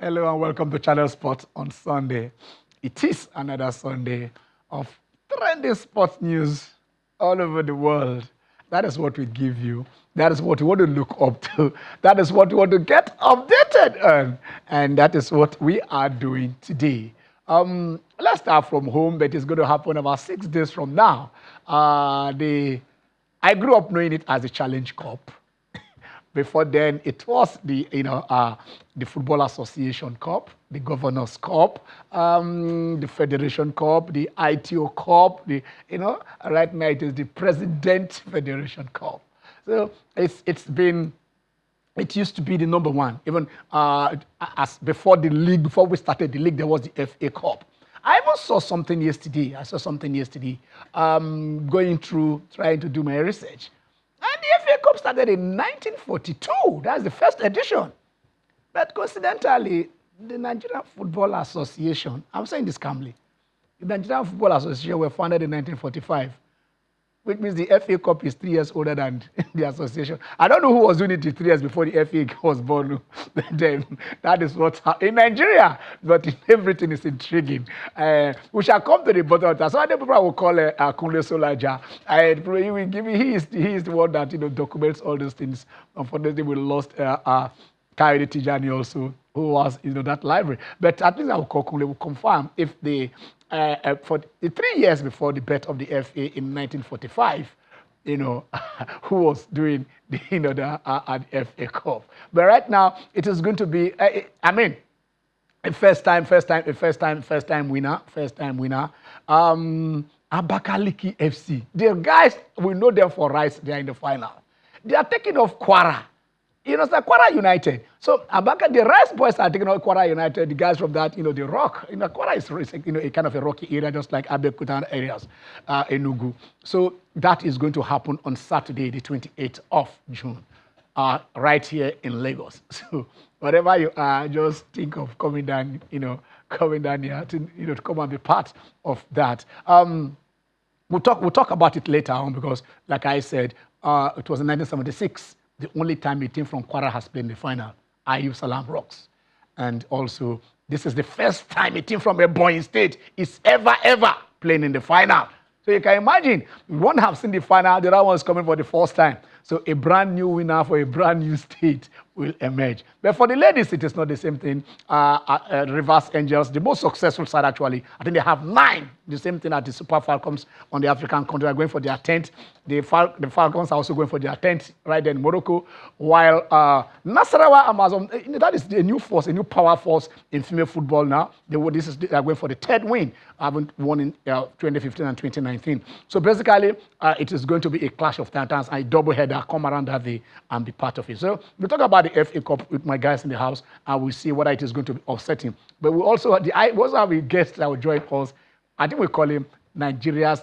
Hello and welcome to Channel Sports on Sunday. It is another Sunday of trending sports news all over the world. That is what we give you. That is what we want to look up to. That is what we want to get updated on. And that is what we are doing today. Let's start from home, but it's going to happen about 6 days from now. I grew up knowing it as the Challenge Cup. Before then, it was the Football Association Cup, the Governors Cup, the Federation Cup, the ITO Cup. Right now it is the President Federation Cup. So it used to be the number one. Even as before we started the league, there was the FA Cup. I even saw something yesterday. Going through trying to do my research. And the FA Cup started in 1942. That's the first edition. But coincidentally, the Nigerian Football Association, I'm saying this calmly, the Nigerian Football Association were founded in 1945, which means the FA Cup is 3 years older than the association. I don't know who was doing it 3 years before the FA was born. Then that is what's in Nigeria. But everything is intriguing. We shall come to the bottom of that. So other people will call Kunle Solaja. He is the one that documents all those things. Unfortunately, we lost Kayode Tijani also, who was that library. But at least I will call Kunle, will confirm if for the 3 years before the birth of the FA in 1945, who was doing the FA Cup. But right now, it is going to be, a first time winner. Abakaliki FC. The guys, we know them for rights. They are in the final. They are taking off Kwara. It's like Kwara United. So the Rice Boys are taking out Kwara United. The guys from that, the Rock. Kwara is a kind of a rocky area, just like Abeokuta areas, Enugu. So that is going to happen on Saturday, the 28th of June, right here in Lagos. So whatever you are, just think of coming down here to come and be part of that. We'll talk about it later on because, like I said, it was in 1976. The only time a team from Kwara has played in the final, IU Salam Rocks. And also, this is the first time a team from Ebonyi State is ever playing in the final. So you can imagine, one have seen the final, the other one is coming for the first time. So a brand new winner for a brand new state will emerge. But for the ladies, it is not the same thing. Reverse Angels, the most successful side actually, I think they have 9. The same thing as the Super Falcons on the African continent are going for their 10th. The Falcons are also going for their 10th right there in Morocco. While Nasarawa Amazon, that is a new force, a new power force in female football now. They are going for the 3rd win. Haven't won in 2015 and 2019. So basically, it is going to be a clash of titans, a double header. Come around that day and be part of it. So we'll talk about the FA Cup with my guys in the house, and we'll see whether it is going to be upsetting. But we also have a guest that will join us. I think we call him Nigeria's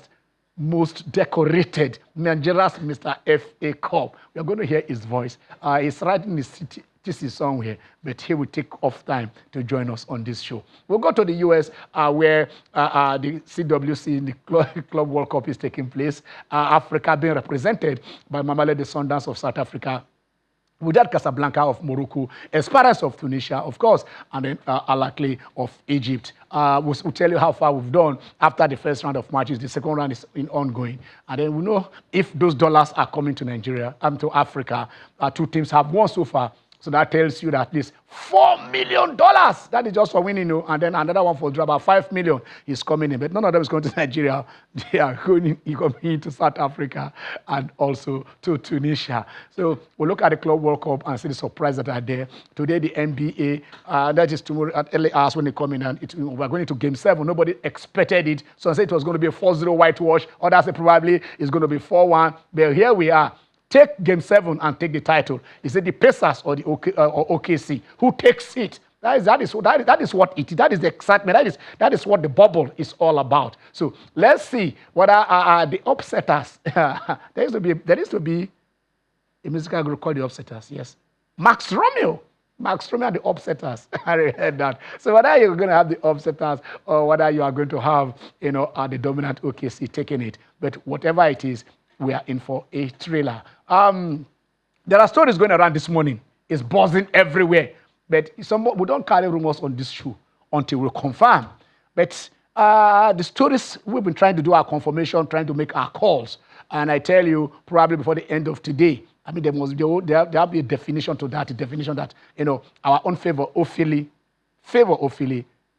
most decorated, Nigeria's Mr. FA Cup. We are going to hear his voice. He's writing his thesis somewhere, but he will take off time to join us on this show. We'll go to the US where the CWC, the Club World Cup, is taking place. Africa being represented by Mamelodi Sundowns of South Africa, Wydad Casablanca of Morocco, Esperance of Tunisia, of course, and then Al Ahly of Egypt. We'll tell you how far we've done after the first round of matches. The second round is ongoing. And then we know if those dollars are coming to Nigeria and to Africa. 2 teams have won so far. So that tells you that at least $4 million. That is just for winning, and then another one for draw, about $5 million is coming in. But none of them is going to Nigeria. They are going to South Africa and also to Tunisia. So we'll look at the Club World Cup and see the surprises that are there. Today, the NBA, that is tomorrow at early hours when they come in, and we're going into Game 7. Nobody expected it. So I said it was going to be a 4-0 whitewash. Others say probably it's going to be 4-1. But here we are. Take Game 7 and take the title. Is it the Pacers or the OKC? Who takes it? That is what it is. That is the excitement. That is what the bubble is all about. So let's see what are the upsetters. There needs to be a musical group called the Upsetters. Yes, Max Romeo and the Upsetters. I heard that. So whether you're going to have the Upsetters or whether you are going to have the dominant OKC taking it, but whatever it is, we are in for a thriller. There are stories going around this morning. It's buzzing everywhere. But we don't carry rumors on this show until we confirm. But the stories, we've been trying to do our confirmation, trying to make our calls. And I tell you, probably before the end of today, I mean, there'll be a definition to that, a definition that, our own favor Ophilie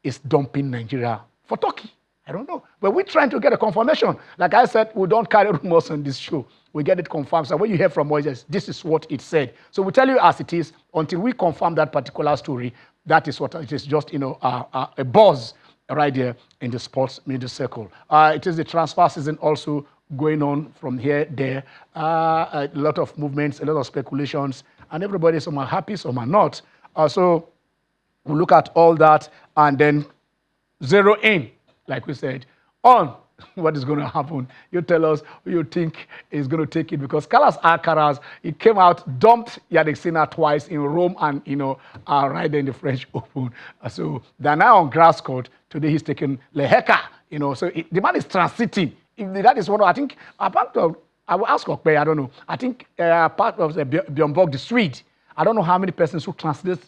is dumping Nigeria for Turkey. I don't know. But we're trying to get a confirmation. Like I said, we don't carry rumors on this show. We get it confirmed. So when you hear from Moses, this is what it said. So we tell you as it is until we confirm that particular story. That is what it is, just, a buzz right there in the sports media circle. It is the transfer season also going on from here, there. A lot of movements, a lot of speculations, and everybody, some are happy, some are not. So we'll look at all that and then zero in, like we said, on what is going to happen. You tell us who you think is going to take it, because Carlos Alcaraz, he came out, dumped Yannick Sinner twice in Rome and, right there in the French Open. So they're now on grass court. Today he's taking Leheka, so the man is transiting. That is one, I think, apart of, I will ask Okpe, I don't know. I think part of the Bjorn Borg, the Swede, I don't know how many persons who translate,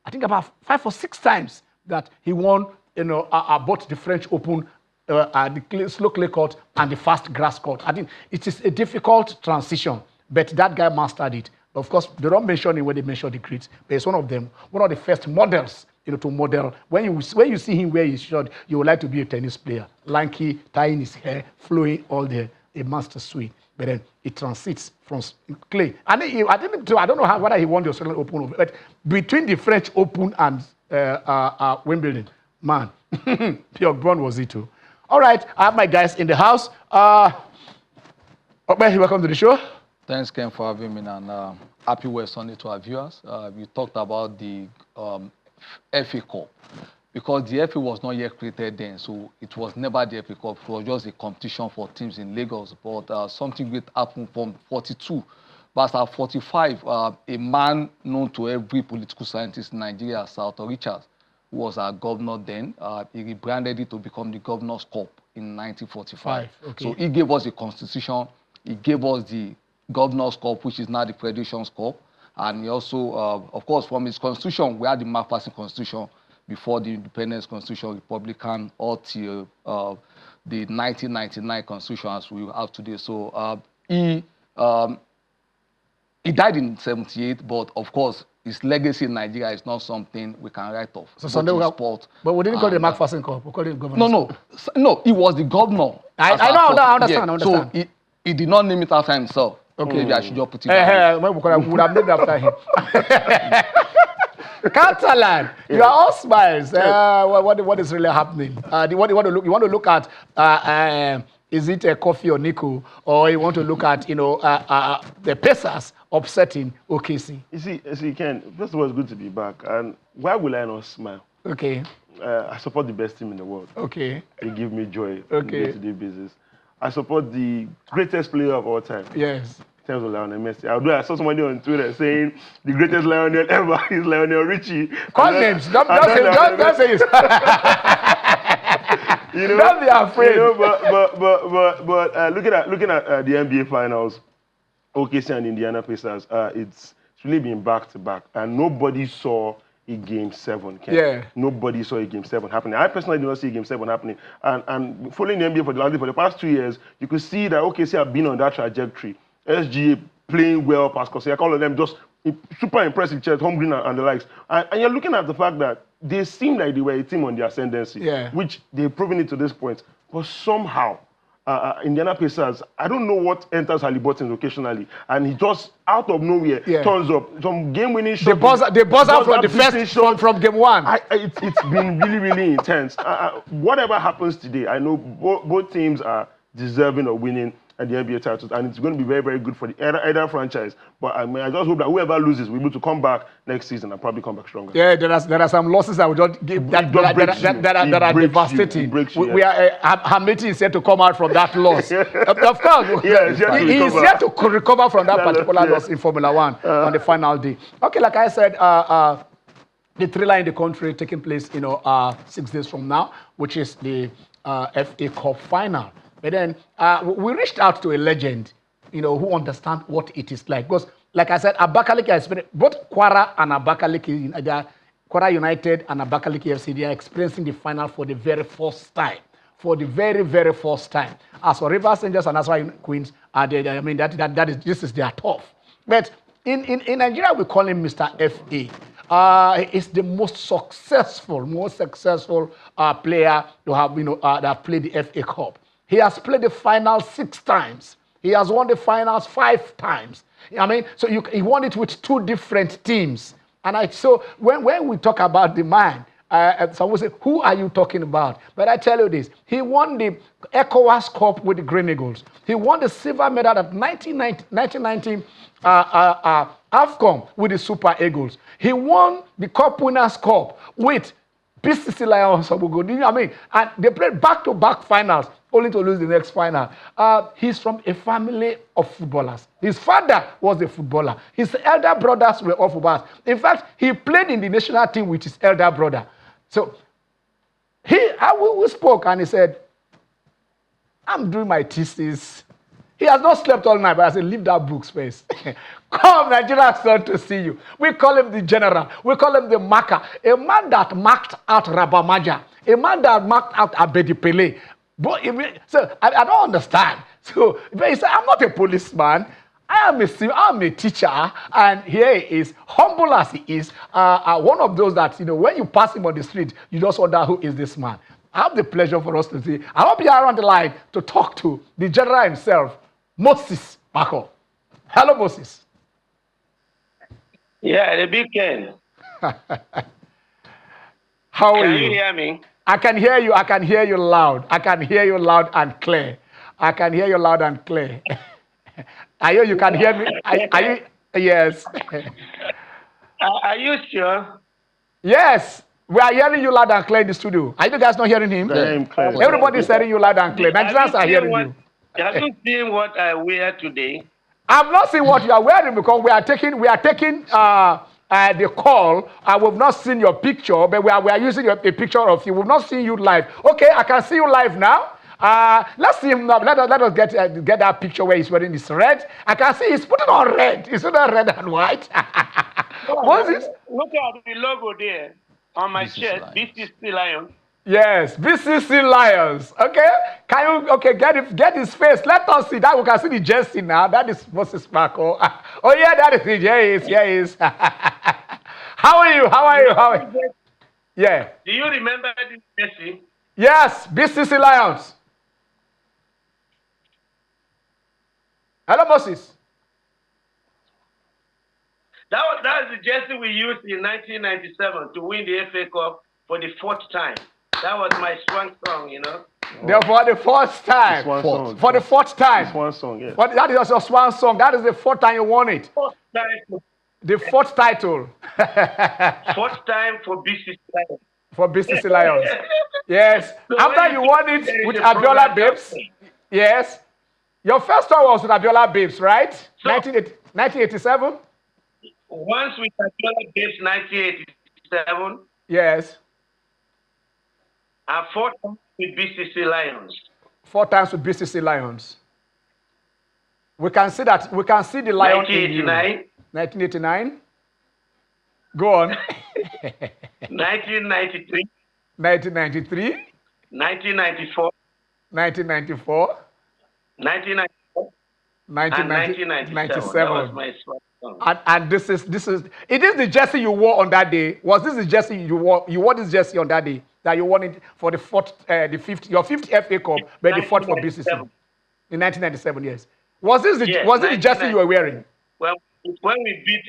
I think about 5 or 6 times that he won, both the French Open, the slow clay court and the fast grass court. I think it is a difficult transition, but that guy mastered it. Of course, they don't mention it when they mention the greats, but it's one of them, one of the first models, to model. When you see him where he's shot, you would like to be a tennis player. Lanky, tying his hair, flowing all there, a master swing. But then it transits from clay. And I don't know whether he won the Australian Open, but between the French Open and Wimbledon, man, Pierre Brown was it too. All right, I have my guys in the house. Okay, welcome to the show. Thanks, Ken, for having me, and happy West Sunday to our viewers. You talked about the FA Cup, because the FA was not yet created then, so it was never the FA Cup. It was just a competition for teams in Lagos. But something great happened from 42. But at 45, a man known to every political scientist in Nigeria, Senator Richards, who was our governor then, he rebranded it to become the Governor's Cup in 1945. Okay. So he gave us the constitution, he gave us the Governor's Cup, which is now the Federation's Cup. And he also, of course, from his constitution, we had the McPherson Constitution before the Independence Constitution, Republican, all till the 1999 Constitution as we have today. So he died in 78, but of course, his legacy in Nigeria is not something we can write off. So Sunday sport. But we didn't call it the McPherson Cup. We called it Governor. No, he was the governor. I understand. So he did not name it after himself. Okay, maybe I should just put it we would have named after him. Catalan, you are all smiles. What is really happening? You want to look at is it a coffee or nickel, or you want to look at the Pacers upsetting OKC? You see, Ken, first of all, it's good to be back. And why will I not smile? Okay. I support the best team in the world. Okay. They give me joy on a day-to-day basis. I support the greatest player of all time. Yes. In terms of Lionel Messi. I saw somebody on Twitter saying the greatest Lionel ever is Lionel Richie. Call names. Don't say it. Don't be afraid. But looking at the NBA Finals, OKC and Indiana Pacers, it's really been back-to-back. And nobody saw a Game 7. Yeah. Nobody saw a Game 7 happening. I personally did not see a Game 7 happening. And following the NBA for the past 2 years, you could see that OKC have been on that trajectory. SGA playing well, Pascal Siakam, all of them just super impressive. Chet Holmgren and the likes. And you're looking at the fact that they seem like they were a team on the ascendancy, which they've proven it to this point. But somehow, Indiana Pacers, I don't know what enters Haliburton occasionally, and he just out of nowhere turns up some game-winning shot. They buzz out from the first from game 1. It's been really, really intense. Whatever happens today, I know both teams are deserving of winning at the NBA titles, and it's going to be very, very good for the either franchise. But I just hope that whoever loses will be able to come back next season and probably come back stronger. Yeah, there are some losses I would just give that are devastating. We are Hamilton is yet to come out from that loss. Of course, he is yet to recover from that particular loss in Formula 1 on the final day. Okay, like I said, the thriller in the country taking place, 6 days from now, which is the FA Cup final. But then we reached out to a legend, who understands what it is like. Because like I said, Abakaliki has both Kwara and Abakaliki, Kwara United and Abakaliki FC, they are experiencing the final for the very first time. For the very, very first time. As for Rivers Angels and Nasarawa Queens, this is their tough. But in Nigeria, we call him Mr. FA. He's the most successful player to have, that have played the FA Cup. He has played the final 6 times. He has won the finals 5 times. So he won it with 2 different teams. And so when we talk about the man, someone say, who are you talking about? But I tell you this, he won the ECOWAS Cup with the Green Eagles. He won the silver medal at 1990 AFCON with the Super Eagles. He won the Cup Winners' Cup with BCC Lions. And they played back-to-back finals, only to lose the next final. He's from a family of footballers. His father was a footballer. His elder brothers were all footballers. In fact, he played in the national team with his elder brother. So we spoke and he said, I'm doing my thesis. He has not slept all night, but I said, leave that book space. Come, Nigeria's turn to see you. We call him the general. We call him the marker. A man that marked out Rabamaja. A man that marked out Abedi Pele. So I don't understand. So he said, I'm not a policeman. I'm a teacher, and here he is, humble as he is, one of those that, when you pass him on the street, you just wonder who is this man. I have the pleasure for us to see. I hope you are on the line to talk to the general himself, Moses Kpakor. Hello, Moses. Yeah, the big Ken. How are you? Can you hear me? I can hear you. I can hear you loud. I can hear you loud and clear. I can hear you loud and clear. I hear you can hear me. Are you? Yes. Are you sure? Yes. We are hearing you loud and clear in the studio. Are you guys not hearing him? Everybody's hearing you loud and clear. Nigerians are hearing you. Have you seen what I wear today? I've not seen what you are wearing because we are taking the call. We've not seen your picture, but we are using a picture of you. We've not seen you live. Okay, I can see you live now. Let's see him now. Let us get that picture where he's wearing this red. I can see he's putting on red. He's putting on red and white. What is this? Look at the logo there on my shirt. BCC Lions. Yes, BCC Lions. Okay, can you get his face? Let us see that. We can see the jersey now. That is Moses Kpakor. Oh yeah, that is it. Yeah, he is. How are you? Yeah. Do you remember this jersey? Yes, BCC Lions. Hello, Moses. That's the jersey we used in 1997 to win the FA Cup for the 4th time. That was my swan song, For the 4th time. For the 4th time. Swan song, yeah. That is your swan song. That is the 4th time you won it. 4th time. The 4th title. 4th time for BCC Lions. For BCC Lions. Yes. So after you won it with Abiola Babes. Yes. Your first one was with Abiola Babes, right? So, 1987? Once with Abiola Babes, 1987. Yes. And 4 times with BCC Lions. 4 times with BCC Lions. We can see the lion 1989. in you. 1989. Go on. 1993. 1993. 1994. 1994. 1994. 1997. That was my song. And this is it is the jersey you wore on that day. Was this the jersey you wore? You wore this jersey on that day that you won it for the 5th FA Cup, but the 4th for BCC in 1997. Yes. Was this the jersey you were wearing? Well, when we beat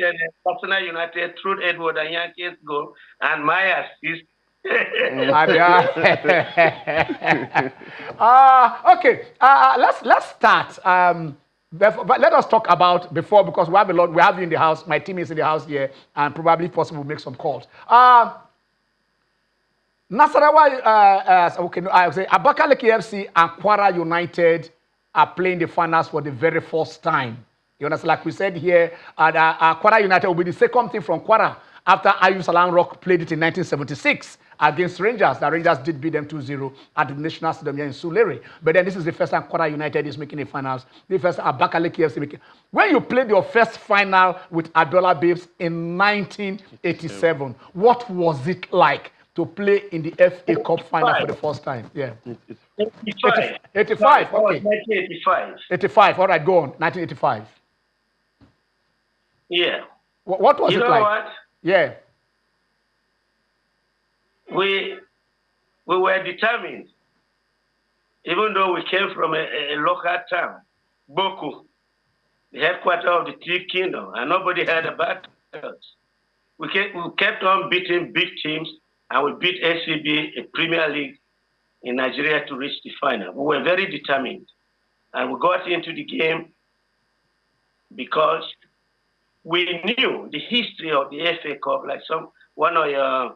Arsenal United through Edward and Yankees goal and my assist. Okay. Let's start. But let us talk about before, because we have you in the house. My team is in the house here, and probably possible make some calls. Nasarawa, I say Abakaliki FC and Kwara United are playing the finals for the very first time. You understand? Like we said here, Kwara United will be the second team from Kwara after Ayub Salam Rock played it in 1976 against Rangers. The Rangers did beat them 2-0 at the National Stadium here in Sulere. But then this is the first time Kwara United is making the finals. The first time Abakaliki FC making. When you played your first final with Abiola Babes in 1987, what was it like to play in the FA Cup final for the first time? Yeah. 85. 85, That was okay. 1985. 85, all right, go on. 1985. Yeah. What was You it know like? what? Yeah. We were determined, even though we came from a local town, Boko, the headquarters of the Three Kingdoms, and nobody heard about us. We kept on beating big teams, and we beat SCB, a Premier League in Nigeria, to reach the final. We were very determined, and we got into the game because we knew the history of the FA Cup. Like one of your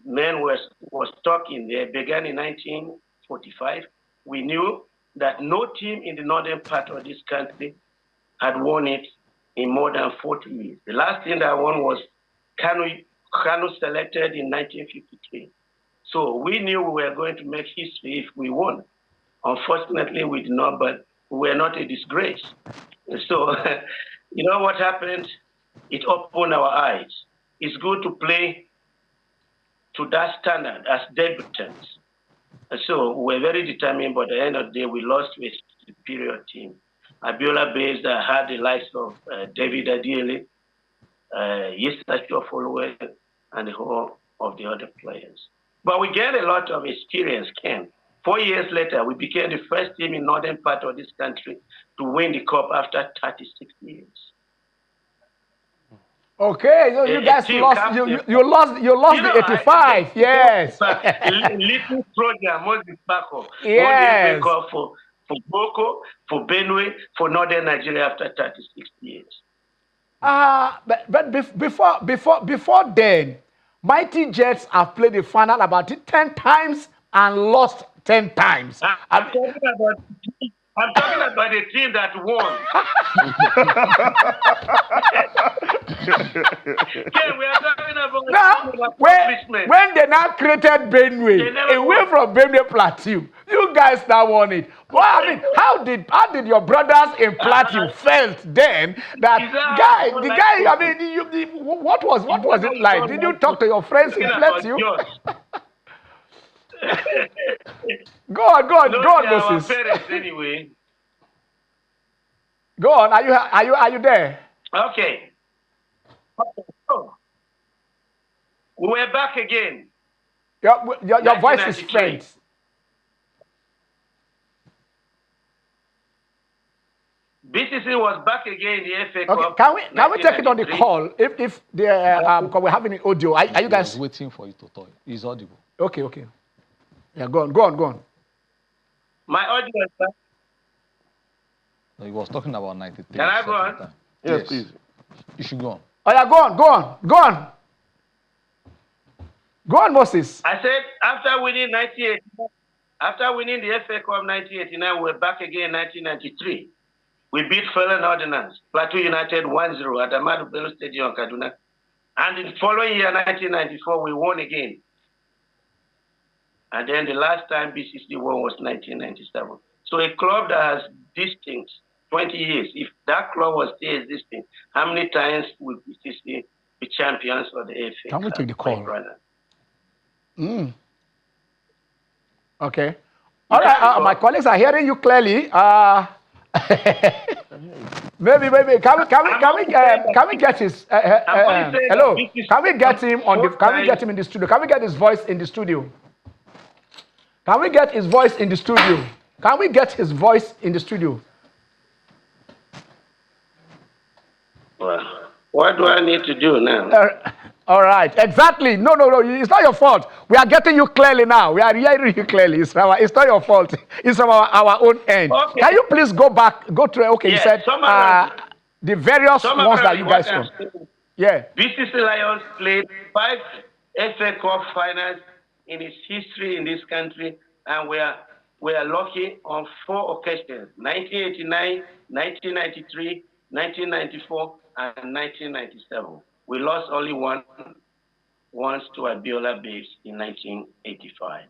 men was talking. They began in 1945. We knew that no team in the northern part of this country had won it in more than 40 years. The last thing that won was Kanu selected in 1953. So we knew we were going to make history if we won. Unfortunately, we did not, but we were not a disgrace. So, you know what happened? It opened our eyes. It's good to play to that standard as debutants. And so we were very determined, but at the end of the day, we lost to a superior team. Abiola Babes that had the likes of David Adiele, Yesa Follower, and the whole of the other players. But we gained a lot of experience, Ken. 4 years later, we became the first team in northern part of this country to win the cup after 36 years. Okay, so you guys lost. You lost the 85. Yes. A little program, Moses Kpakor. Yes. For Boko, for Benue, for northern Nigeria after 36 years. But before then, Mighty Jets have played the final about 10 times and lost 10 times. I'm talking about the team that won. Okay, we are talking about now, when they now created Benue, away from Benue Plateau, you guys now won it. Well, I mean, how did your brothers in Plateau felt then that the guy? I mean, what was it like? Did you talk to your friends in Plateau? Go on, Moses. Our parents, anyway. Go on. Are you there? Okay. So, we're back again. Your voice is faint. BCC was back again in the FA Okay, Cup. can we take it on the call? If because we're having an audio. Are you guys waiting for you to talk? He's audible. Okay. Yeah, go on. My audio is back. No, he was talking about 93. Can I go on? Yes, please. You should go on. Oh yeah, go on. Go on, Moses. I said after winning the FA Cup 1989, we're back again in 1993. We beat Felon Ordnance, Plateau United 1-0 at Ahmadu Bello Stadium, Kaduna. And in the following year, 1994, we won again. And then the last time BCC won was 1997. So a club that has distinct 20 years, if that club was still existing, how many times would BCC be champions of the FA? Can we take the call? Okay. All right, my colleagues are hearing you clearly. Maybe. Can we get his? Hello. Can we get him on the? Can we get him in the studio? Can we get his voice in the studio? Can we get his voice in the studio? Can we get his voice in the studio? Well, what do I need to do now? All right, exactly. No, it's not your fault. We are getting you clearly now. We are hearing you clearly. It's not your fault. It's from our own end. Okay. Can you please go to, okay, you said the various ones that you guys won. Yeah. BCC Lions played 5 FA Cup finals in its history in this country, and we are lucky on 4 occasions: 1989, 1993, 1994, and 1997. We lost only once to Abiola Babes in 1985.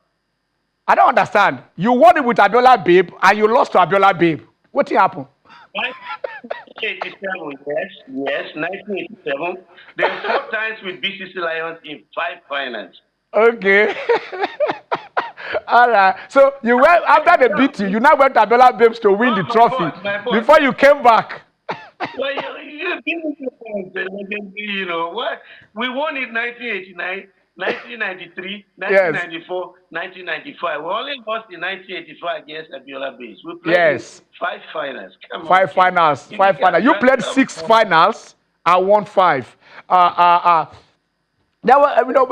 I don't understand. You won it with Abiola Babe and you lost to Abiola Babe. What happened? 1987, yes, 1987. Then 4 times with BCC Lions in 5 finals. Okay. All right. So you went after they beat you. You now went to Abiola Babes to win the trophy my boss. before you came back. Well, you know what? We won it 1989, 1993, 1994, 1995. We only lost in 1985 against Abiola Babes. We played in 5 finals. Come on. 5 finals. 5 finals. You played 6 finals and won 5. There were, you know,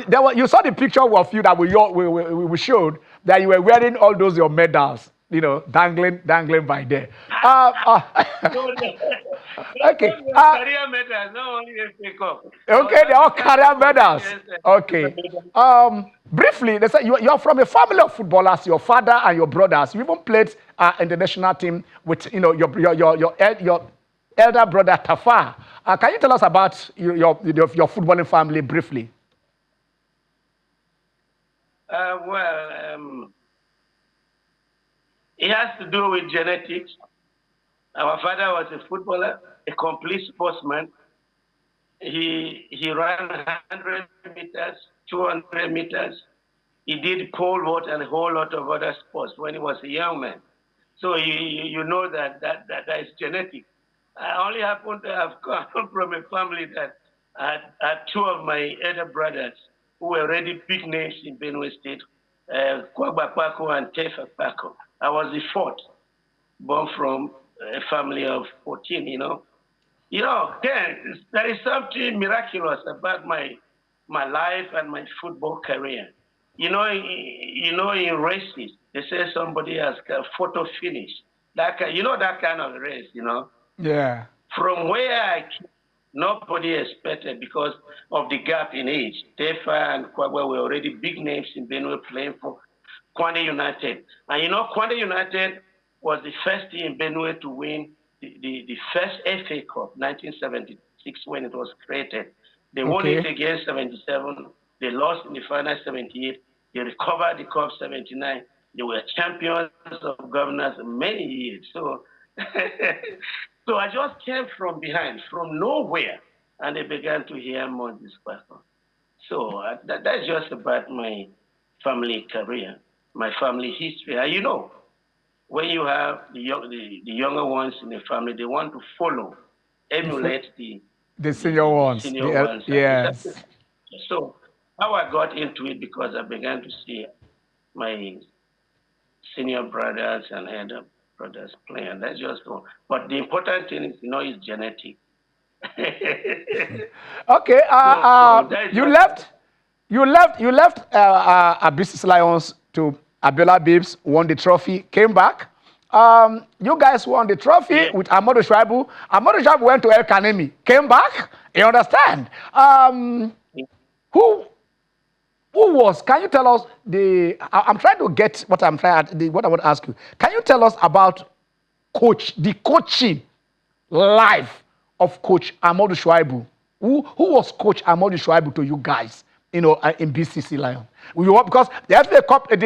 there were, you saw the picture of you that we showed that you were wearing all those your medals, you know, dangling by there. Okay. Career medals, not only FA Cup. Okay, they're all career medals. Okay. Briefly, they say you are from a family of footballers. Your father and your brothers. You even played in the national team with, you know, your elder brother Tafa. Can you tell us about your footballing family briefly? It has to do with genetics. Our father was a footballer, a complete sportsman. He ran 100 meters, 200 meters. He did pole vault and a whole lot of other sports when he was a young man. So you know that is genetic. I only happen to have come from a family that had 2 of my elder brothers who were already big names in Benue State, Kpakor and Kpakor. I was the 4th, born from a family of 14, you know. You know, then there is something miraculous about my life and my football career. You know, in races, they say somebody has got photo finish. You know that kind of race, you know. Yeah. From where I came, nobody expected because of the gap in age. Tefa and Kwagwa were already big names in Benue playing for Kwande United. And you know, Kwande United was the first team in Benue to win the first FA Cup, 1976, when it was created. They won it against 77. They lost in the final 78. They recovered the cup 79. They were champions of governors many years. So, so I just came from behind, from nowhere, and they began to hear Moses Kpakor. So that's just about my family career, my family history. And you know, when you have the younger ones in the family, they want to follow, emulate the senior ones. Senior ones. Yes. So how I got into it because I began to see my senior brothers and elder brothers play, and that's just all. But the important thing is, you know, is genetic. Okay. You left BCC Lions to Abiola Babes, won the trophy, came back. You guys won the trophy with Amadou Shuaibu. Amadou Shuaibu went to El Kanemi, came back. You understand? Who was? Can you tell us I'm trying to get what I want to ask you. Can you tell us about the coaching life of Coach Amadou Shuaibu? Who was Coach Amadou Shuaibu to you guys? You know, in BCC Lion. Because the FA Cup in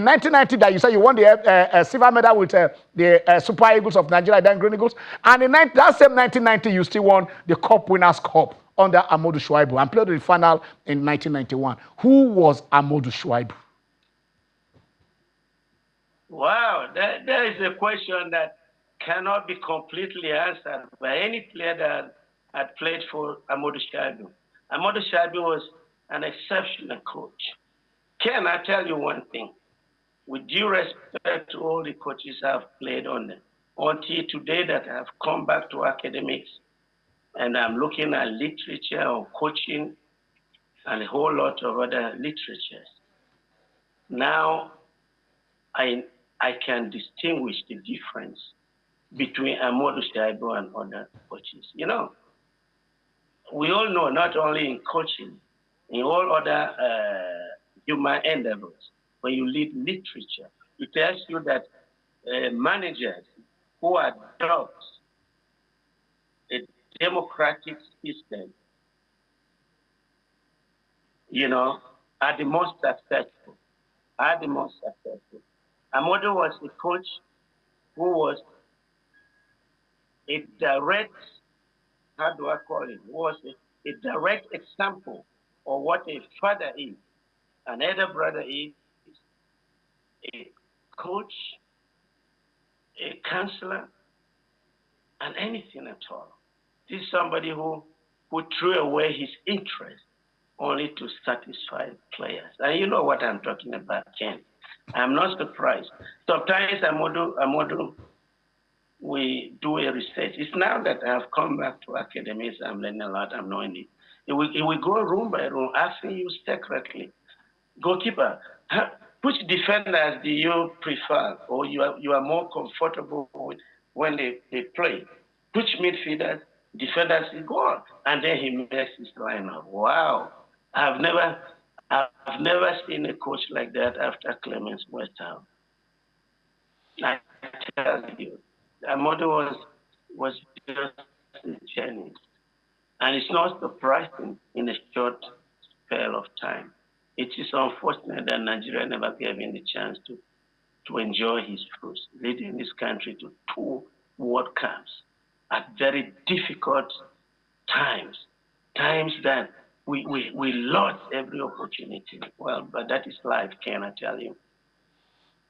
1990 that you said you won the silver medal with the Super Eagles of Nigeria, then Green Eagles, and in that same 1990 you still won the Cup Winners' Cup under Amadou Shuaibu and played the final in 1991. Who was Amadou Shuaibu? Wow, that is a question that cannot be completely answered by any player that had played for Amadou Shuaibu. Amadou Shuaibu was an exceptional coach. Can I tell you one thing? With due respect to all the coaches I've played on, until today that I've come back to academics and I'm looking at literature on coaching and a whole lot of other literatures. Now, I can distinguish the difference between Amadou Shuaibu and other coaches. You know, we all know not only in coaching, in all other human endeavors, when you read literature, it tells you that managers who adopt a democratic system are the most successful. Amodo was a coach who was a direct, how do I call it, was a direct example of what a father is, an elder brother is, a coach, a counselor, and anything at all. This is somebody who threw away his interest only to satisfy players. And you know what I'm talking about, Ken. I'm not surprised. Sometimes Amodu, we do a research. It's now that I've come back to academies, I'm learning a lot, I'm knowing it. It will go room by room, asking you secretly, goalkeeper, which defenders do you prefer or you are more comfortable with when they play? Which midfielders, defenders, go on. And then he makes his lineup. Wow. I've never seen a coach like that after Clemens Westham. I tell you, Amodo was just a genius. And it's not surprising in a short spell of time. It is unfortunate that Nigeria never gave him the chance to enjoy his fruits, leading this country to 2 World Cups at very difficult times that we lost every opportunity. Well, but that is life, can I tell you?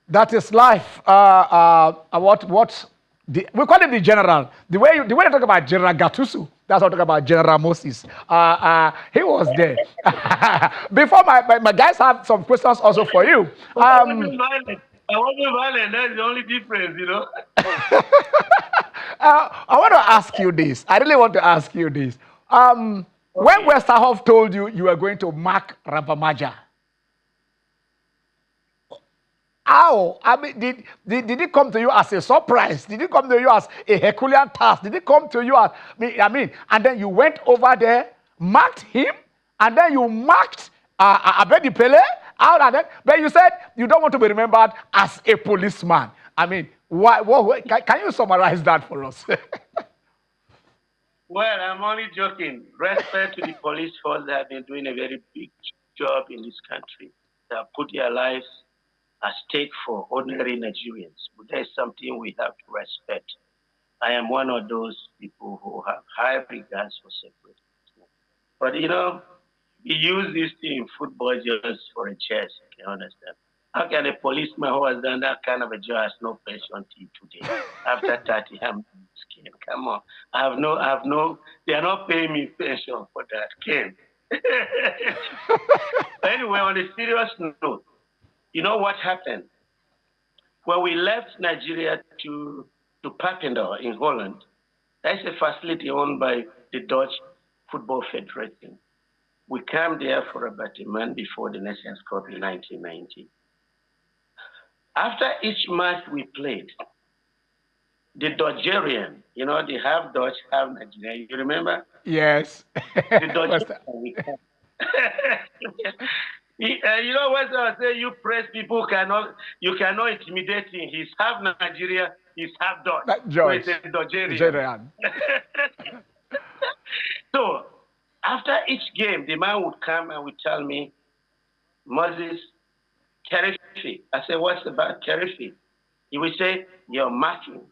That is life. We call him the general. The way you talk about General Gattuso, that's what I talk about General Moses. He was there. Before my guys have some questions also for you. I wasn't violent. That's the only difference, I want to ask you this. I really want to ask you this. When Westerhoff told you were going to mark Ravamaja, how? I mean, did it come to you as a surprise? Did it come to you as a Herculean task? Did it come to you as, and then you went over there, marked him, and then you marked Abedi Pele out of that? But you said you don't want to be remembered as a policeman. I mean, can you summarize that for us? Well, I'm only joking. Respect to the police force that have been doing a very big job in this country. They have put their lives at stake for ordinary Nigerians. But there's something we have to respect. I am one of those people who have high regards for security. But we use this thing in football just for a chess, you understand? How can a policeman who has done that kind of a job has no pension till today? After 30, I'm skin. Come on. They are not paying me pension for that, Ken. Anyway, on a serious note, you know what happened? When we left Nigeria to Papendal in Holland, that's a facility owned by the Dutch Football Federation. We came there for about a month before the Nations Cup in 1990. After each match we played, the Nigerian, they have Dutch, have Nigerian. You remember? Yes. The Nigerian. What I say? You press people you cannot intimidate him. He's half Nigeria, he's half Dutch. So it's a Nigerian. So after each game, the man would come and would tell me, Moses, Kerifi. I said, what's about Kerifi? He would say, you're marking.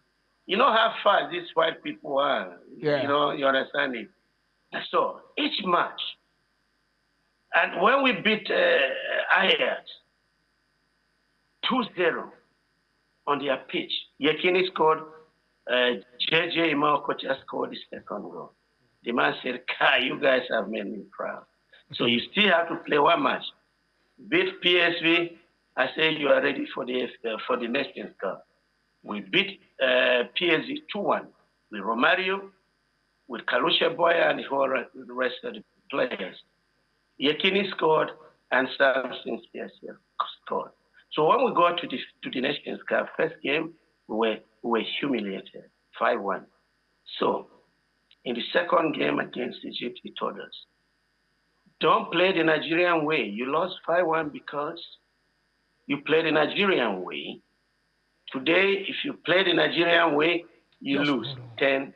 You know how fast these white people are. Yeah. You understand it? So each match, and when we beat Ajax 2-0 on their pitch, Yekini scored, JJ Imaokocha scored the second goal. The man said, Kai, you guys have made me proud. So you still have to play one match. Beat PSV, I say you are ready for the Nations Cup. We beat PSV 2-1 with Romario, with Kalusha Boya and the rest of the players. Yekini scored and Samson scored. So when we got to the Nations Cup, first game, we were humiliated, 5-1. So in the second game against Egypt, he told us, don't play the Nigerian way. You lost 5-1 because you played the Nigerian way. Today, if you play the Nigerian way, you lose 10-2.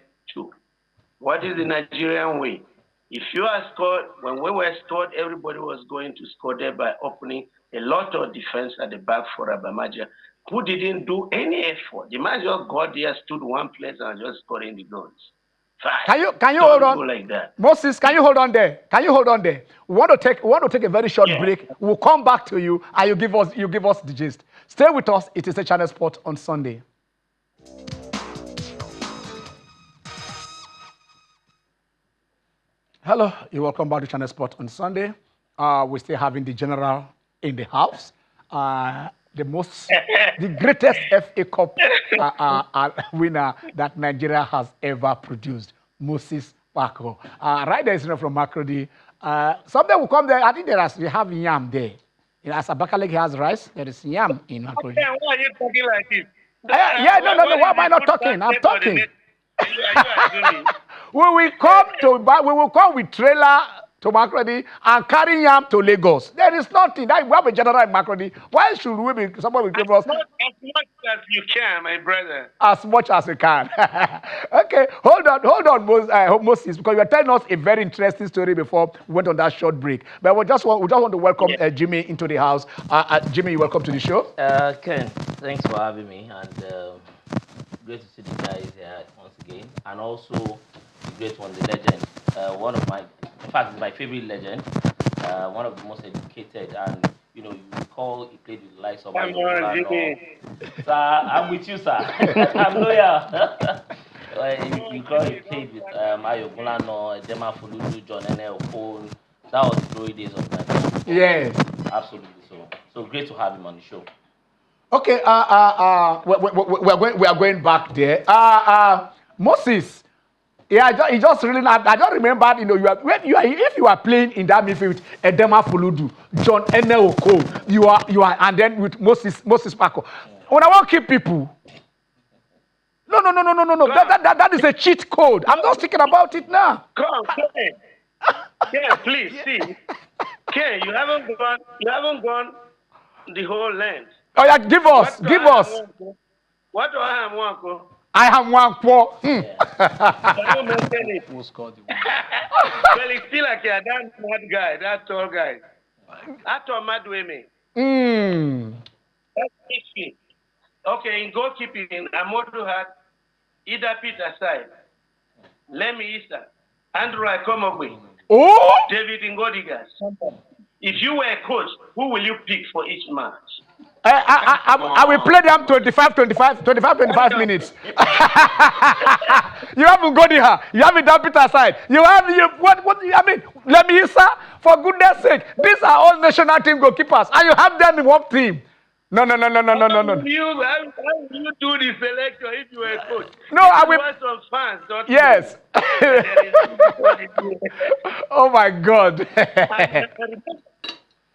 What is the Nigerian way? If you are scored, when we were scored, everybody was going to score there by opening a lot of defense at the back for Abamaja, who didn't do any effort. The man just got there, stood one place, and just scoring the goals. Fast. Can you hold Don't go on? like that. Moses, can you hold on there? Can you hold on there? We want to take a very short break. We'll come back to you and you give us the gist. Stay with us. It is a Channel Sport on Sunday. Hello, you're welcome back to Channel Sport on Sunday. We're still having the general in the house. The greatest FA Cup winner that Nigeria has ever produced, Moses Kpakor. Right there is from Makrodi. Someday will come there. I think we have yam there. As Abakaliki has rice, there is yam in Makrodi. Why are you talking like this? No. Why am I not talking? I'm talking. We will come with trailer to Makrodi and carry yam to Lagos. There is nothing. We have a general in Makrodi. Why should we be somebody give us? As much as you can, my brother. As much as you can. Okay, hold on, Moses, because you were telling us a very interesting story before we went on that short break. But we just want to welcome Jimmy into the house. Jimmy, welcome to the show. Ken, thanks for having me, and great to see the guys here once again, and also the great one, the legend, in fact, my favorite legend, one of the most educated, and you recall he played with the likes of Sir, I'm with you, sir. I'm loyal. You recall he played with Ayo Gulano, Edema Fuludu, John Enel, Okon. That was the glory days of Nigeria. Yes. Absolutely. So great to have him on the show. Okay, we are going back there. Moses, he just really not. I don't remember. If you are playing in that midfield with Edema Fuludu, John Enel Okon, you are, and then with Moses Kpakor. When I want to keep people. No. That is a cheat code. I'm not thinking about it now. Come, Ken, please see. Ken, you haven't gone the whole length. Oh yeah, give us. What do I have, Wanko? I have one quo. Who scored the Well, it's still like that mad guy, that tall guy. That tall mad women. That's easy. Okay, in goalkeeping, Amodu had Ida Peter side, Lemmy Issa, Andrew Akomogbe, David Ngodigas. If you were a coach, who will you pick for each match? I will play them 25 minutes. You haven't got here. You have it down Peter side. What I mean, let me sir, for goodness sake, these are all national team goalkeepers, and you have them in one team. No. How will you do the selection if you were a coach? No, I will. Some fans, don't yes. Oh my God.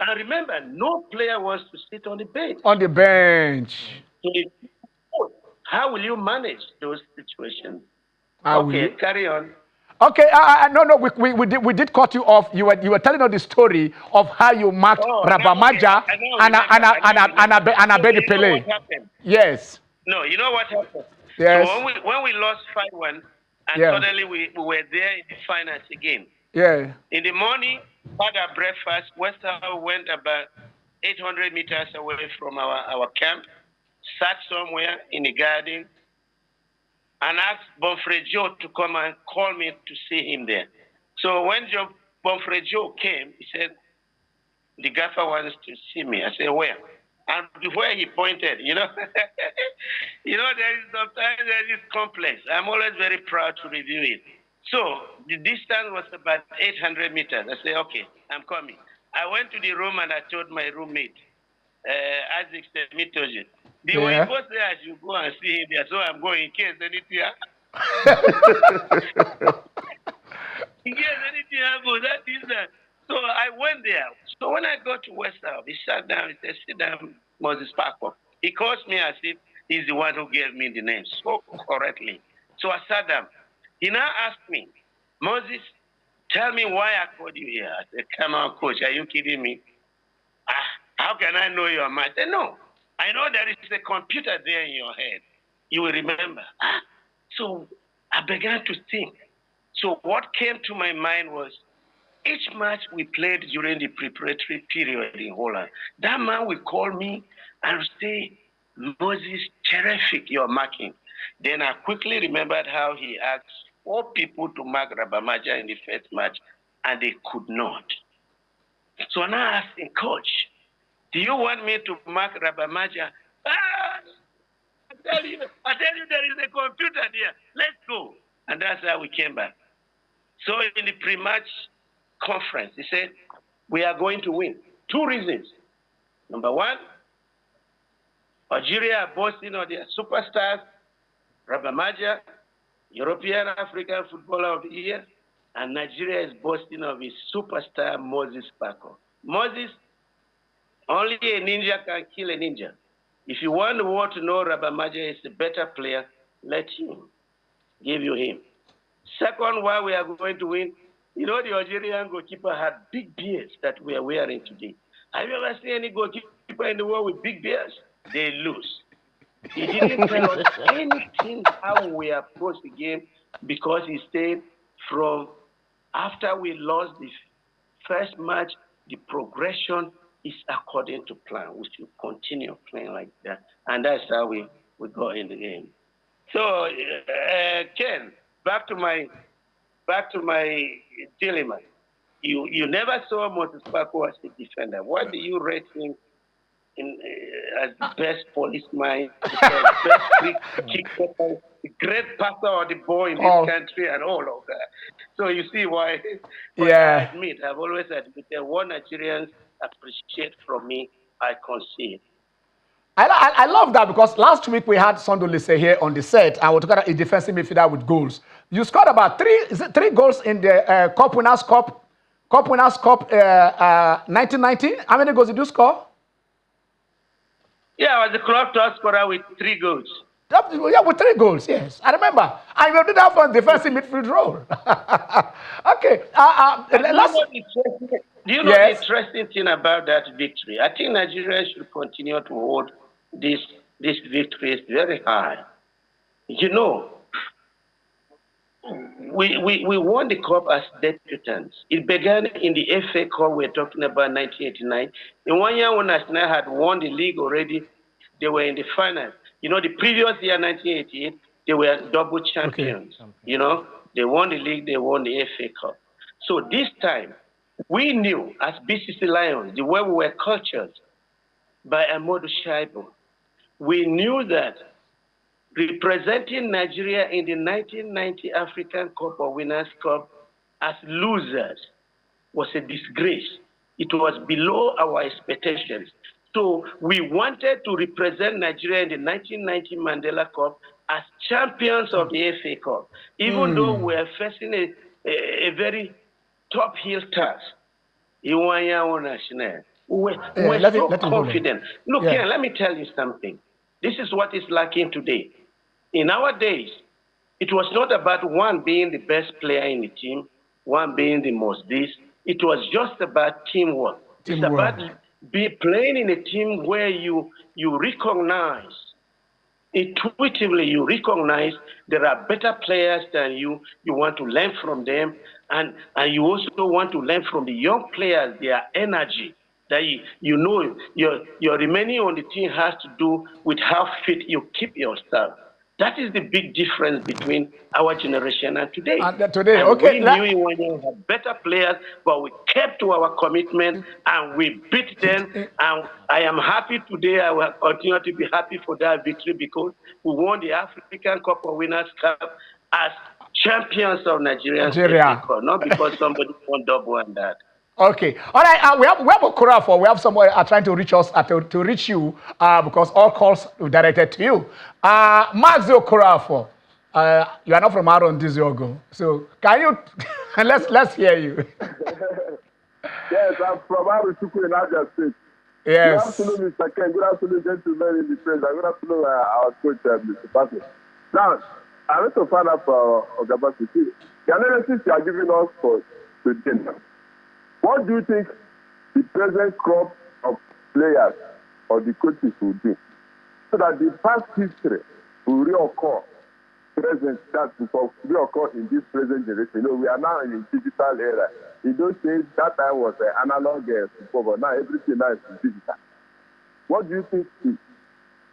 And remember, no player wants to sit on the bench. On the bench. How will you manage those situations? Carry on. Okay, no, we did cut you off. You were telling us the story of how you marked Rabamaja and Abedi Pele. Yes. No, you know what happened? Yes. So when we lost 5-1, and suddenly we were there in the finals again. Yeah. In the morning, had our breakfast. West Ham went about 800 meters away from our camp, sat somewhere in the garden, and asked Bonfrey Joe to come and call me to see him there. So when Bonfrey Joe came, he said, the gaffer wants to see me. I said, where? And where he pointed, there is sometimes there is complex. I'm always very proud to review it. So the distance was about 800 meters. I said, okay, I'm coming. I went to the room and I told my roommate, Isaac Semitoje, the way he goes there, I should go and see him there. So I'm going in case anything happens. That is that. So I went there. So when I got to West Ham, he sat down. He said, sit down, Moses Kpakor. He calls me as if he's the one who gave me the name so correctly. So I sat down. He now asked me, Moses, tell me why I called you here. I said, come on, coach, are you kidding me? How can I know your mind? I said, no. I know there is a computer there in your head. You will remember. So I began to think. So what came to my mind was, Each match we played during the preparatory period in Holland, that man will call me and say, Moses, terrific, you're marking. Then I quickly remembered how he asked 4 people to mark Rabamaja in the first match, and they could not. So now I asked him, Coach, do you want me to mark Rabamaja? I tell you, there is a computer there. Let's go. And that's how we came back. So in the pre-match conference, he said, we are going to win. 2 reasons. Number 1, Algeria are boasting of their superstars, Rabamaja, European African Footballer of the Year, and Nigeria is boasting of his superstar, Moses Kpakor. Moses, only a ninja can kill a ninja. If you want the world to know Rabamaja is a better player, let him give you him. Second, why we are going to win, you know, the Algerian goalkeeper had big beards that we are wearing today. Have you ever seen any goalkeeper in the world with big beards? They lose. He didn't tell us anything how we approach the game because he said from after we lost the first match, the progression is according to plan. We should continue playing like that. And that's how we got in the game. So, Ken, back to my dilemma. You never saw Moses Kpakor as a defender. What do you rate him as the best policeman, the best kicker, the great passer of the ball in this country, and all of that? So you see why. But I admit, I've always admitted what Nigerians appreciate from me, I concede. I love that because last week we had Sondo Lise here on the set and we're talking about a defensive midfielder with goals. You scored about 3 goals in the Cup Winners' Cup 1990. How many goals did you score? Yeah, I was the club top scorer with 3 goals. Yeah, with 3 goals, yes. I remember. And you did that for a defensive midfield role. Okay. Do you know the interesting thing about that victory? I think Nigeria should continue to hold this victory very high. You know, we won the cup as debutants. It began in the FA Cup we're talking about 1989. In one year when Arsenal had won the league already, they were in the final. You know, the previous year, 1988, they were double champions. Okay. You know, they won the league, they won the FA Cup. So this time, we knew as BCC Lions, the way we were cultured by Amadou Shaibu, we knew that representing Nigeria in the 1990 African Cup or Winners' Cup as losers was a disgrace. It was below our expectations. So we wanted to represent Nigeria in the 1990 Mandela Cup as champions of the FA Cup, even though we were facing a very top hill task. We were so confident. Look, Ken, let me tell you something. This is what is lacking today. In our days, it was not about one being the best player in the team, one being the most this. It was just about teamwork. It's about playing in a team where you recognize, intuitively you recognize there are better players than you. You want to learn from them, and you also want to learn from the young players, their energy. That you know your remaining on the team has to do with how fit you keep yourself. That is the big difference between our generation and today. Okay. We knew we had better players, but we kept to our commitment and we beat them. And I am happy today. I will continue to be happy for that victory because we won the African Cup of Winners' Cup as champions of Nigeria. Not because somebody won double and that. Okay. All right. We have Okorafor. We have someone trying to reach us, to reach you, because all calls are directed to you. Max Okorafor, you are not from Aaron Diziogo. So can you, let's hear you. Yes, I'm from Aaron Diziogo in Abia State. Yes. Good afternoon, Mr. Ken. Good afternoon, gentlemen in the press. Good afternoon, our coach, Mr. Kpakor. Now, I want to find out for Ogabasi. The analysis you are giving us for today. What do you think the present crop of players or the coaches will do so that the past history will reoccur present that before we occur in this present generation. You know, we are now in a digital era. In those days, that time was analog football, but now everything now is digital. What do you think the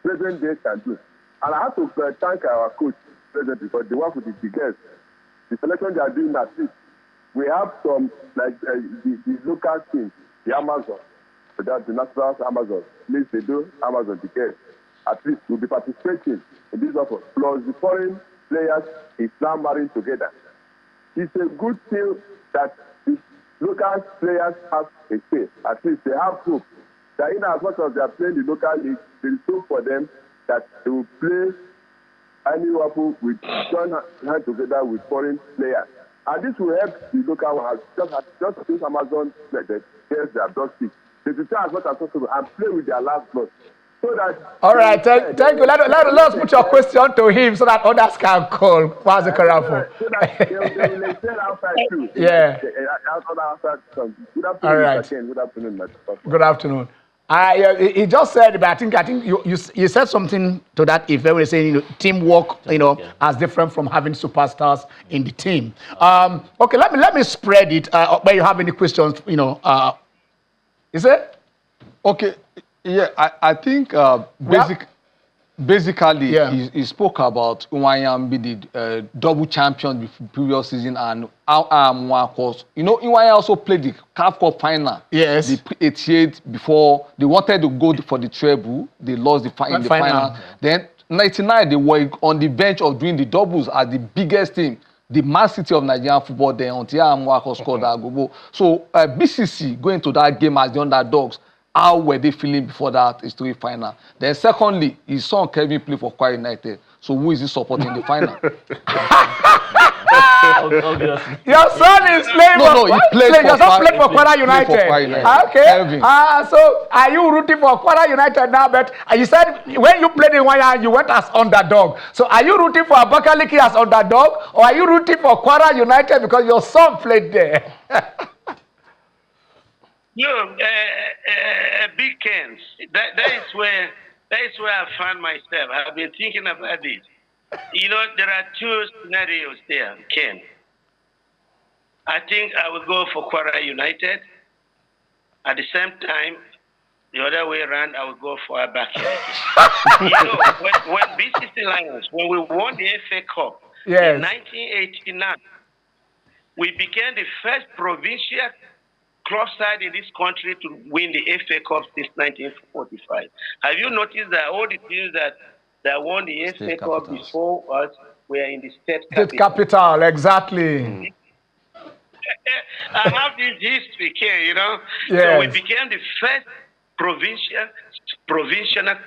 present day can do? And I have to thank our coach present because they work with the biggest. The selection they are doing at least. We have some like the local teams, the Amazon, that the national Amazon, please they do Amazon ticket. At least will be participating in this offer. Plus the foreign players is now marrying together. It's a good thing that the local players have a say. At least they have hope that in as much as they are playing the local league, there is hope for them that they will play any waffle with join hand together with foreign players. And this will help the local ones just since Amazon gets their blood stick. They will try as much as possible and play with their last blood. So that all right, thank you. Let's put your question to him so that others can call. What's the correct? So that they will excel outside too. Yeah. Outside. Good afternoon, All right. Mr. Ken. Good afternoon, Mr. Good afternoon. He just said, but I think you said something to that effect when you're saying teamwork, as different from having superstars in the team. Okay, let me spread it. Where you have any questions, is it? Okay, yeah, I think basically he spoke about Iwanya be the double champion the previous season and of course, Iwanya also played the CAF Cup final. Yes. The 88 before they wanted to go for the treble, they lost the final. Yeah. Then 99 they were on the bench of doing the doubles as the biggest team. The Man City of Nigerian football then until Amwako scored that goal. So BCC going to that game as the underdogs. How were they feeling before that history final? Then secondly, his son Kevin played for Kwara United. So who is he supporting in the final? Your son is playing he played for Kwara United. Okay. So are you rooting for Kwara United now? But you said when you played in Wanya, you went as underdog. So are you rooting for Abakaliki as underdog, or are you rooting for Kwara United because your son played there? No, big Ken. That is where I found myself. I've been thinking about this. There are two scenarios there, Ken. I think I would go for Kwara United. At the same time, the other way around, I would go for Abaki. When BCC Lions, when we won the FA Cup in 1989, we became the first provincial club side in this country to win the FA Cup since 1945. Have you noticed that all the teams that won the FA Cup before us were in the state capital, exactly. I have this history here, Yes. So we became the first provincial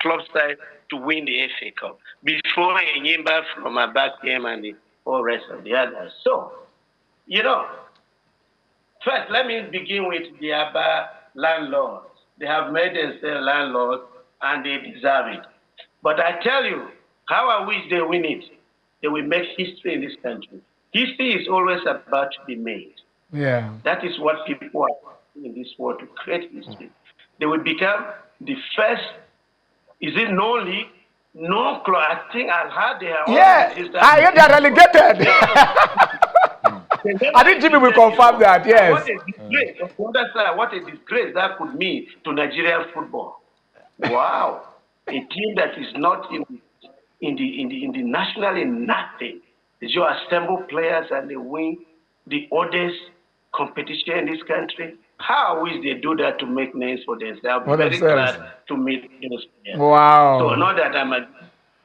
club side to win the FA Cup before Enyimba from Abakiem and the whole rest of the others. So, first, let me begin with the Aba landlords. They have made themselves landlords and they deserve it. But I tell you, how I wish they win it. They will make history in this country. History is always about to be made. Yeah. That is what people are in this world, to create history. They will become the first, is it no league? No club. I think I've heard they are. Yeah, I heard they are relegated. I think Jimmy will confirm that, yes. What a disgrace. On the other side, what a disgrace that could mean to Nigerian football. Wow. A team that is not in the national in nothing. You assemble players and they win the oldest competition in this country. How I wish they do that to make names for themselves. I'm very glad to meet those players. Wow. So not that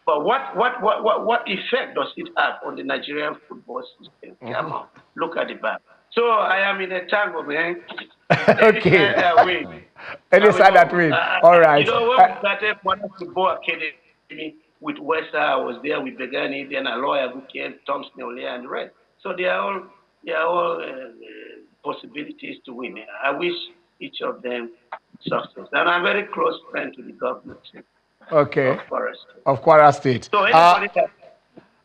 but what effect does it have on the Nigerian football system? Come on, look at the back. So I am in a tangle, man. Okay. Any side that win. All right. When we started Modern Football Academy with Westa, I was there. We began it, then a lawyer who came, Tom Snowley and the rest. So they are all possibilities to win. I wish each of them success. And I'm very close friend to the government. Okay. Of Kwara State. Of Kwara State. So anybody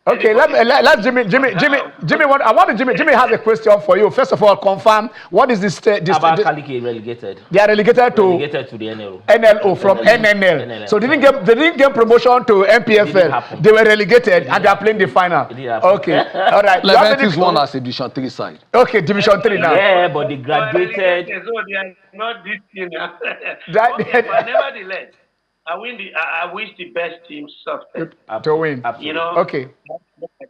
Okay, let Jimmy. Jimmy has a question for you. First of all, confirm what is this? About Kaliki relegated. They are relegated to the NLO. NLO from NNL. So they didn't get promotion to MPFL. They were relegated and they are playing the final. Okay, all right. Leventis won as a Division 3 side. Okay, Division 3 now. Yeah, but they graduated. So they are not this team. Okay, but nevertheless, I wish the best team success to win. Absolutely. You know. Okay.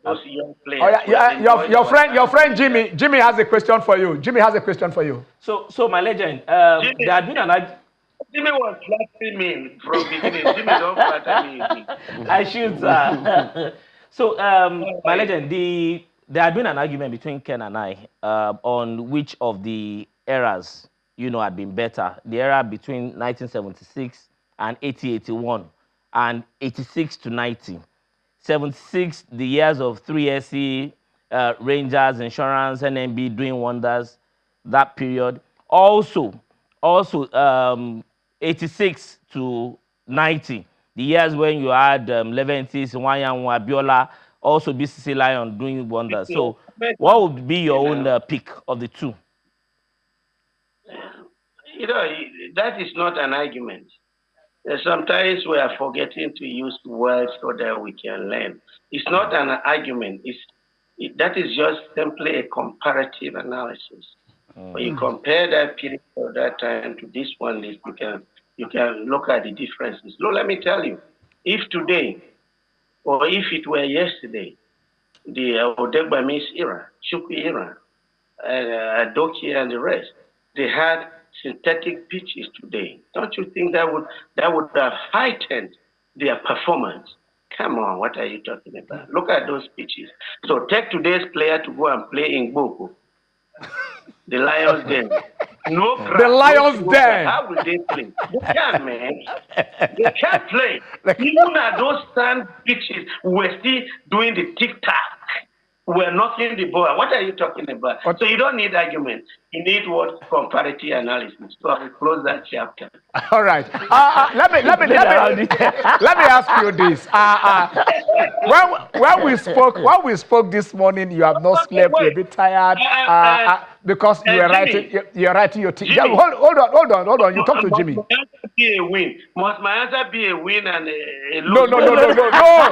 Those young players. Oh, yeah, your friend Jimmy has a question for you. Jimmy has a question for you. So my legend, there had been an Jimmy was flattering me from beginning. Jimmy don't flatter me. I should. So my legend, there had been an argument between Ken and I on which of the eras had been better. The era between 1976 and 80-81 and 86 to 90. 76, the years of 3SC, Rangers, Insurance, NMB doing wonders, that period. Also 86 to 90, the years when you had Leventis, Wanyanwu, Abiola, also BCC Lion doing wonders. So what would be your own pick of the two? That is not an argument. Sometimes we are forgetting to use words so that we can learn. It's not an argument. That is just simply a comparative analysis. When you compare that period of that time to this one, you can look at the differences. Look, let me tell you, if today, or if it were yesterday, the Odegbamis era, Chukwu era, Adoki and the rest, they had synthetic pitches today. Don't you think that would have heightened their performance? Come on, what are you talking about? Look at those pitches. So take today's player to go and play in Boko, the Lions Den. No crap, the Lions Den. How will they play? They can't, man. They can't play. Even at those sand pitches, we're still doing the tic-tac. We're knocking the ball. What are you talking about? So you don't need argument. You need what? Comparative analysis. So I will close that chapter. All right. Let me ask you this. When we spoke this morning, you have not slept. You're a bit tired because you are writing your team. Hold on. You talk to Jimmy. Must my answer be a win and a No. lose?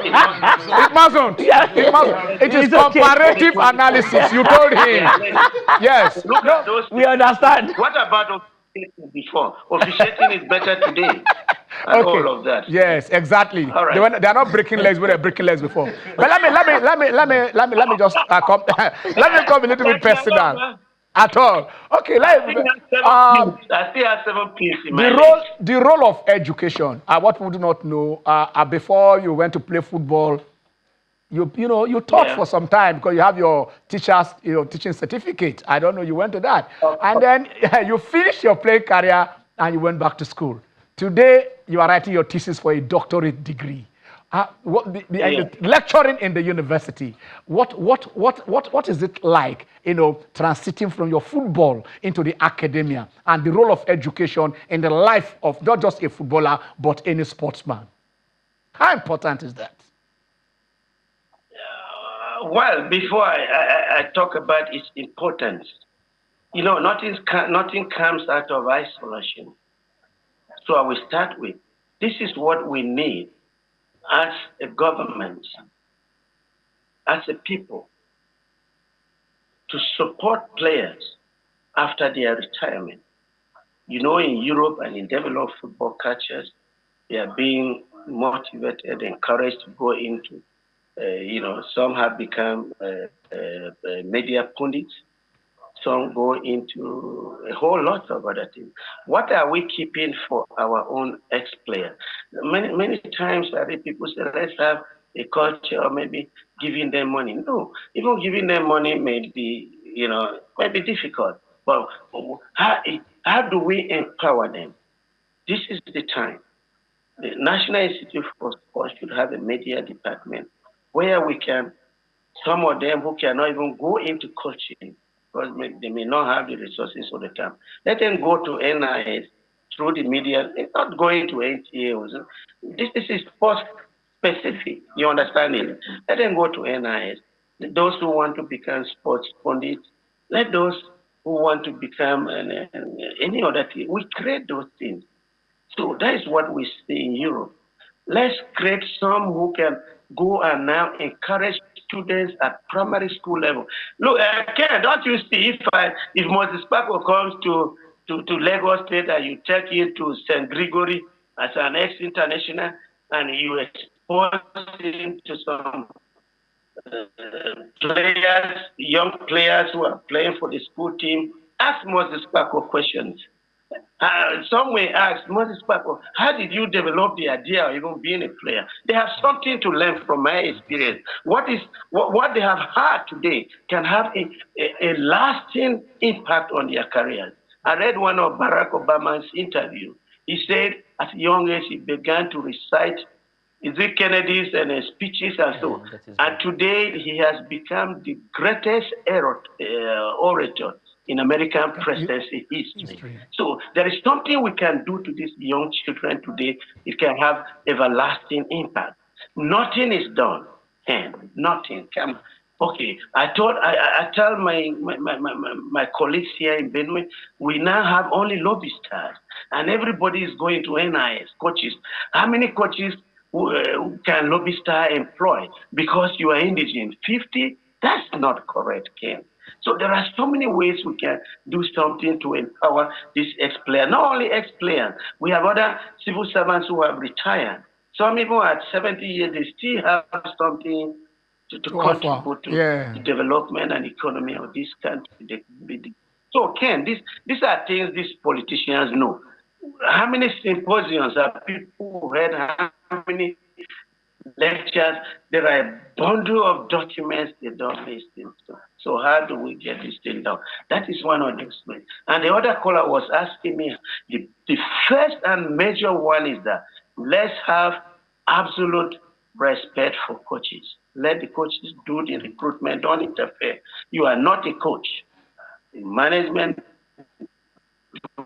It mustn't. It is comparative analysis. You told him. Yes. Look at those. We understand. What about officiating before? Officiating is better today. And all of that. Yes, exactly. All right. They are not breaking legs when they're breaking legs before. But let me just come a little bit personal. At all. Okay, I still have 7 pieces in my head. The role of education. What we do not know, before you went to play football, you taught for some time because you have your teaching certificate. I don't know, you went to that. And then you finished your playing career and you went back to school. Today, you are writing your thesis for a doctorate degree. Lecturing in the university. What is it like, transiting from your football into the academia and the role of education in the life of not just a footballer, but any sportsman? How important is that? Well, before I talk about its importance, nothing comes out of isolation. So I will start with, this is what we need as a government, as a people, to support players after their retirement. In Europe and in developed football cultures, they are being motivated, encouraged to go into, some have become media pundits. Some go into a whole lot of other things. What are we keeping for our own ex-players? Many times I read people say, let's have a culture of maybe giving them money. No, even giving them money may be difficult. But how do we empower them? This is the time. The National Institute for Sport should have a media department where we can, some of them who cannot even go into coaching, because they may not have the resources all the time. Let them go to NIS through the media. It's not going to NTAs. This is sports specific. You understand it? Let them go to NIS. Those who want to become sports pundits, let those who want to become any other thing. We create those things. So that is what we see in Europe. Let's create some who can go and now encourage students at primary school level. Look, Ken, don't you see if Moses Kpakor comes to Lagos State and you take him to St. Gregory as an ex-international and you expose him to some players, young players who are playing for the school team, ask Moses Kpakor questions. Some may ask, Moses Kpakor, how did you develop the idea of even being a player? They have something to learn from my experience. What they have had today can have a lasting impact on their careers. I read one of Barack Obama's interview. He said at a young age he began to recite is it Kennedy's and speeches and so. And today he has become the greatest orator in American presidency history. So there is something we can do to these young children today. It can have everlasting impact. Nothing is done. And nothing. Okay, I tell my colleagues here in Benue, we now have only lobby stars, and everybody is going to NIS coaches. How many coaches can lobby star employ because you are indigent? 50? That's not correct, Ken. So there are so many ways we can do something to empower this ex-player. Not only ex-players, we have other civil servants who have retired. Some even at 70 years, they still have something to contribute to the development and economy of this country. So, Ken, these are things these politicians know. How many symposiums have people read? How many lectures? There are a bundle of documents they don't listen to. So how do we get this thing down? That is one of those ways. And the other caller was asking me, the first and major one is that let's have absolute respect for coaches. Let the coaches do the recruitment, don't interfere. You are not a coach. The management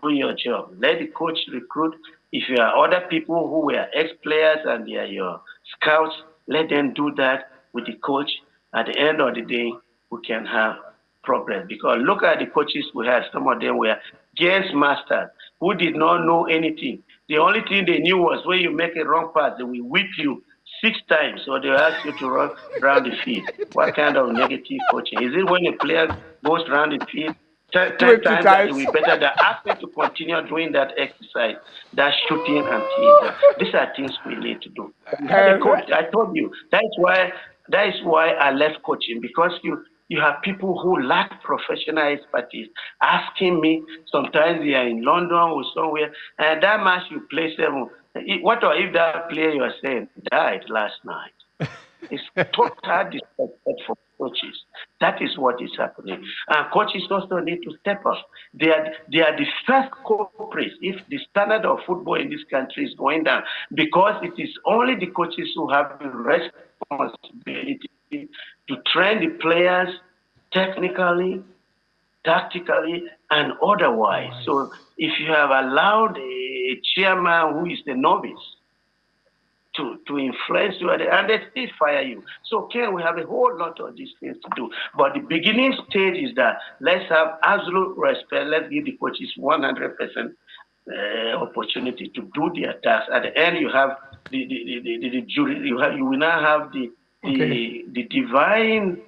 do your job. Let the coach recruit. If you are other people who were ex-players and they are your scouts, let them do that with the coach. At the end of the day, we can have progress. Because look at the coaches we had. Some of them were games masters who did not know anything. The only thing they knew was when you make a wrong pass, they will whip you 6 times, or they ask you to run around the field. What kind of negative coaching? Is it when a player goes around the field 10 times that it will be better than ask me to continue doing that exercise, that shooting and teasing? These are things we need to do. Coach, I told you, that is why I left coaching, because you have people who lack professional expertise asking me, sometimes they are in London or somewhere, and that match you play 7. What if that player you are saying died last night? It's total disrespect for coaches. That is what is happening. And coaches also need to step up. They are the first culprits if the standard of football in this country is going down, because it is only the coaches who have the responsibility to train the players technically, tactically, and otherwise. So if you have allowed a chairman who is the novice to influence you, and they still fire you. So, Ken, we have a whole lot of these things to do. But the beginning stage is that let's have absolute respect. Let's give the coaches 100% opportunity to do their task. At the end, you have the jury. You will now have the divine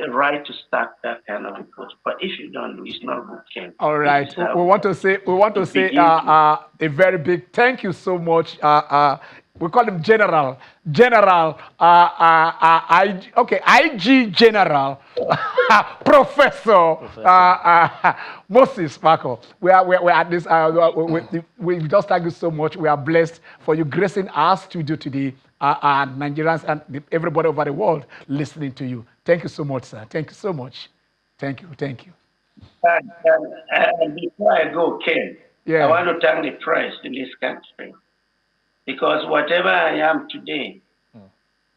right to start that kind of approach. But if you don't do, it's not good, Ken. All right. We want to say a very big thank you so much. We call him General, IG General, Professor Moses Kpakor. We are at this. We just thank you so much. We are blessed for you gracing our studio today, Nigerians and everybody over the world listening to you. Thank you so much, sir. Thank you so much. Thank you. And before I go, Ken, I want to thank the press in this country. Because whatever I am today,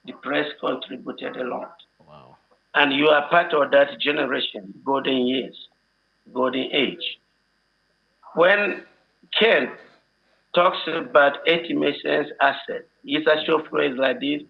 the press contributed a lot. Wow. And you are part of that generation, golden years, golden age. When Ken talks about 80 Masons asset. It's a short phrase like this.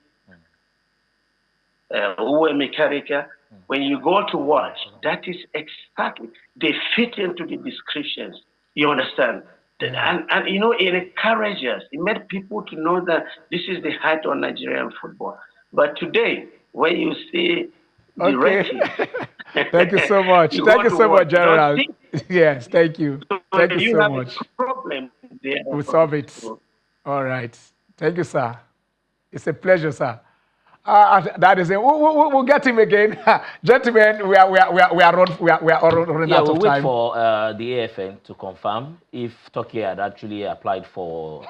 When you go to watch, that is exactly, they fit into the descriptions. You understand? And you know, it encourages us. It made people to know that this is the height of Nigerian football. But today, when you see the ratings, Thank you so much. Thank you so much, General. Yes, thank you. Thank you so much. Problem there. We'll solve it. All right. Thank you, sir. It's a pleasure, sir. That is it. We'll get him again, gentlemen. We are running out of time. We'll wait for the AFN to confirm if Turkey had actually applied for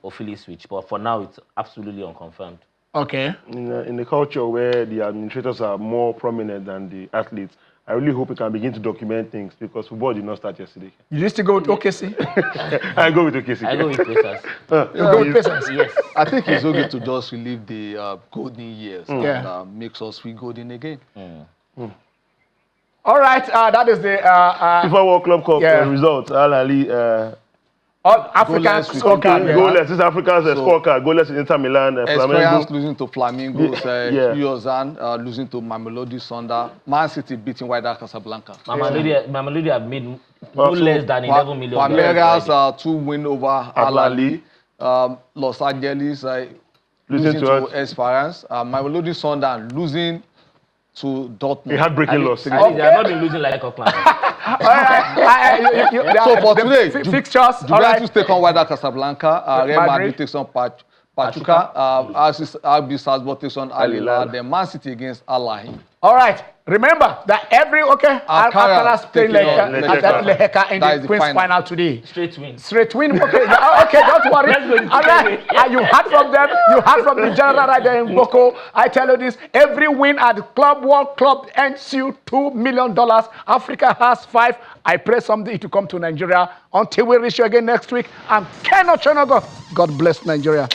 Ophili switch, but for now it's absolutely unconfirmed. Okay. In a culture where the administrators are more prominent than the athletes, I really hope we can begin to document things because football did not start yesterday. You used to go with OKC? I go with OKC. I go with Pacers. You go with Pacers? Yes. I think it's okay to just relive the golden years and makes us feel golden again. All right, that is the FIFA World Club Cup results. Al Ali. African scorecard. Goalless. This is Africa's scorecard. Goalless in Inter Milan. Experience losing to Flamingo. Yozan losing to Mamelodi Sonda. Man City beating Wydad Casablanca. Mamelodi have made no less than 11 million. Palmeiras 2 win over Al Ali. Los Angeles losing to Esperance. Mamelodi Sonda losing to Dortmund. A heartbreaking loss. They have not been losing like a clan. So for today, fixtures. Juventus take on Wydad Casablanca. Real Madrid takes on Pachuca. RB Salzburg takes on Al Hilal. Then Man City against Al Ahly. All right. Remember that every Alcaraz playing Leheka in the Queen's final today. Straight win. Straight win. Okay. Okay. Don't worry. All right. You heard from them. You heard from the general right there in Boko. I tell you this: every win at the World Club earns you $2 million. Africa has 5. I pray someday to come to Nigeria. Until we reach you again next week. I'm Ken Ochonogo. God bless Nigeria.